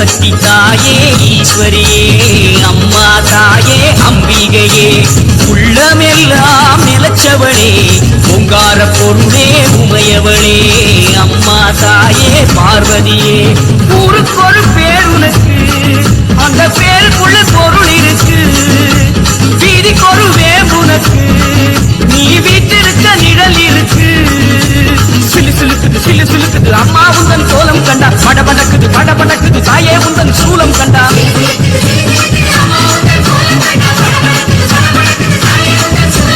சக்தி தாயே ஈஸ்வரியே அம்மா தாயே அம்பிகையே உள்ளமெல்லாம் நிலச்சவளே ஓங்கார பொருளே உமையவளே அம்மா தாயே பார்வதியே ஊருக்கொரு பேர் உனக்கு அந்த பேருக்குள்ள பொருள் இருக்கு வீதிக்கொரு வேம்பு உனக்கு நீ வீட்டிருக்க நிழல் இருக்கு சிலு சிலுக்குது சிலு சிலுக்குது அம்மா உந்தன் கோலம் கண்டா படபடக்குது படபடக்குது தாயே உந்தன் சூலம் கண்டா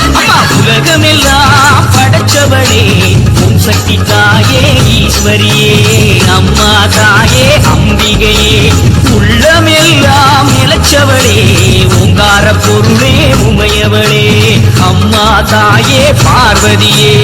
அம்மா உலகமெல்லாம் படைச்சவளே ஓம் சக்தி தாயே ஈஸ்வரியே அம்மா தாயே அம்பிகையே உள்ளமெல்லாம் நிலச்சவளே ஓங்கார பொருளே உமையவளே அம்மா தாயே பார்வதியே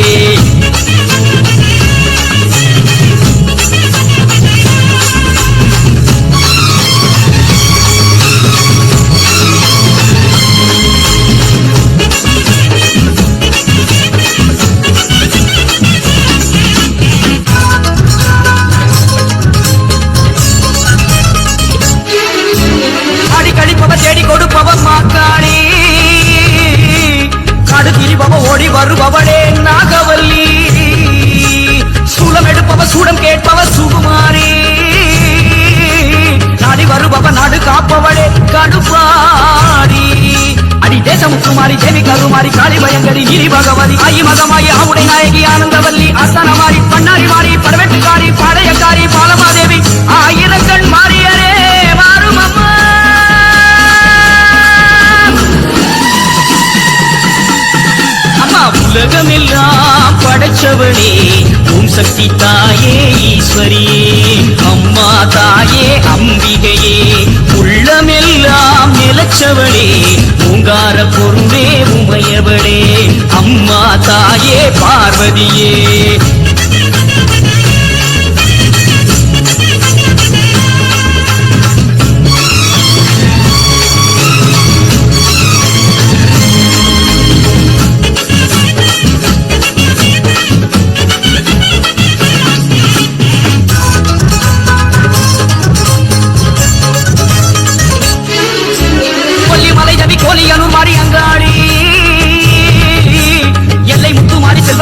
தேடி கொடுப்பவன் மாக்காளி காடு திரிபவ ஓடி வருபவளே நாகவல்லி சூலம் எடுப்பவ சூடம் கேட்பவ சுகுமாரி நாடி வருபவ நாடு காப்பவளே கடுப்பாடி அடி தேசமுத்துமாரி தேவி கருமாரி காளி பயங்கரி கிரி பகவதி ஆயி மகமாயி ஆவுடை நாயகி ஆனந்தவல்லி அஸ்தானமாரி பண்ணாரி மாறி பரவெட்டுக்காரி பாளையக்காரி பாலமாதேவி ஆயிரக்கண் மாரியரே மாறும் அம்மா உலகமெல்லாம் படைச்சவளே ஓம் சக்தி தாயே ஈஸ்வரியே அம்மா தாயே அம்பிகையே உள்ளமெல்லாம் நிலச்சவளே ஓங்கார பொருளே உமையவளே அம்மா தாயே பார்வதியே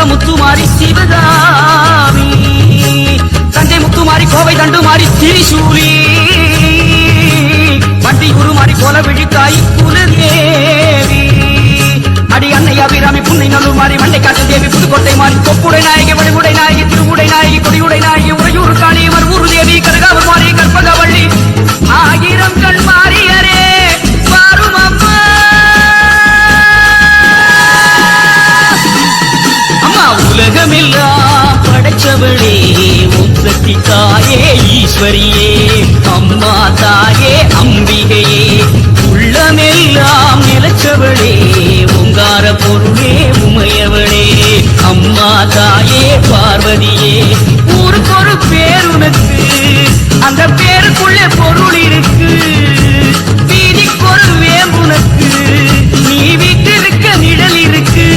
முத்துமாரி சிவகாமி தஞ்சை முத்துமாரி கோவை தண்டுமாரி திரிசூலி வண்டி குருமாரி கோல விழித்தாய் குலதேவி அடி அன்னை அபிராமி புன்னை நல்லூர் வண்டை காட்டு தேவி புதுக்கோட்டை மாறி கொப்புடை நாயகி வடிவுடை நாயகி திருவுடை நாயகி கொடியுடை நாயகி உறையூர் காளி மறுவூர் தேவி கருகாவூர் மாறி கற்பகவள்ளி ஆயிரம் கண் மாறியரே பாரும் அம்மா உலகமெல்லாம் படைச்சவளே ஓம் சக்தி தாயே ஈஸ்வரியே அம்மா தாயே அம்பிகையே உள்ளமெல்லாம் நிலச்சவளே ஓங்கார பொருளே உமையவளே அம்மா தாயே பார்வதியே ஊருக்கொரு பேர் உனக்கு அந்த பேருக்குள்ளே பொருள் இருக்கு வீதிக்கொரு வேம்புனக்கு நீ வீட்டிருக்க நிழல் இருக்கு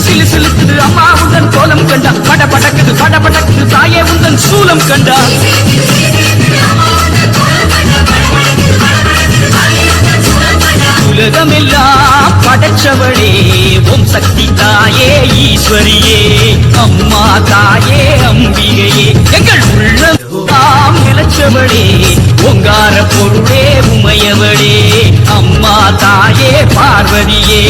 சிலு சிலுக்குது அம்மா உந்தன் கோலம் கண்டா படபடக்குது படபடக்குது தாயே உந்தன் சூலம் கண்டா உலகமெல்லாம் படைச்சவளே ஓம் சக்தி தாயே ஈஸ்வரியே அம்மா தாயே அம்பிகையே எங்கள் உள்ளம் நிலச்சவளே ஓங்கார பொருளே உமையவளே அம்மா தாயே பார்வதியே